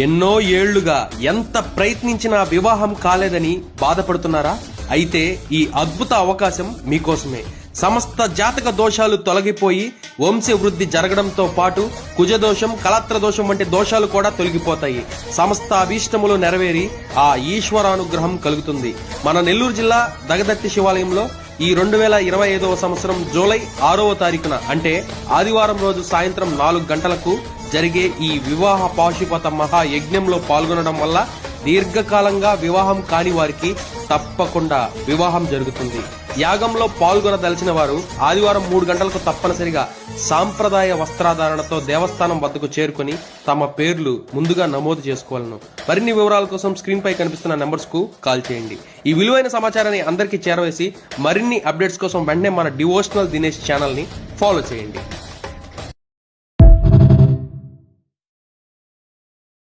ఎన్నో ఏళ్లుగా ఎంత ప్రయత్నించినా వివాహం కాలేదని బాధపడుతున్నారా? అయితే ఈ అద్భుత అవకాశం మీకోసమే. సమస్త జాతక దోషాలు తొలగిపోయి వంశ వృద్ధి జరగడంతో పాటు కుజదోషం, కలత్ర దోషం వంటి దోషాలు కూడా తొలగిపోతాయి. సమస్త అభీష్టములు నెరవేరి ఆ ఈశ్వరానుగ్రహం కలుగుతుంది. మన నెల్లూరు జిల్లా దగదత్తి శివాలయంలో ఈ 2025వ సంవత్సరం జూలై 6వ తారీఖున అంటే ఆదివారం రోజు సాయంత్రం 4 గంటలకు జరిగే ఈ వివాహ పాశుపత మహాయజ్ఞంలో పాల్గొనడం వల్ల దీర్ఘకాలంగా వివాహం కాని వారికి తప్పకుండా వివాహం జరుగుతుంది. యాగంలో పాల్గొనదలిచిన వారు ఆదివారం 3 గంటలకు తప్పనిసరిగా సాంప్రదాయ వస్త్రాధారణతో దేవస్థానం వద్దకు చేరుకుని తమ పేర్లు ముందుగా నమోదు చేసుకోవాలను. మరిన్ని వివరాల కోసం స్క్రీన్ పై కనిపిస్తున్న నెంబర్స్ కు కాల్ చేయండి. ఈ విలువైన సమాచారాన్ని అందరికీ చేరవేసి మరిన్ని అప్డేట్స్ కోసం వెంటనే మన డివోషనల్ దినేష్ ఛానల్ ని ఫాలో చేయండి.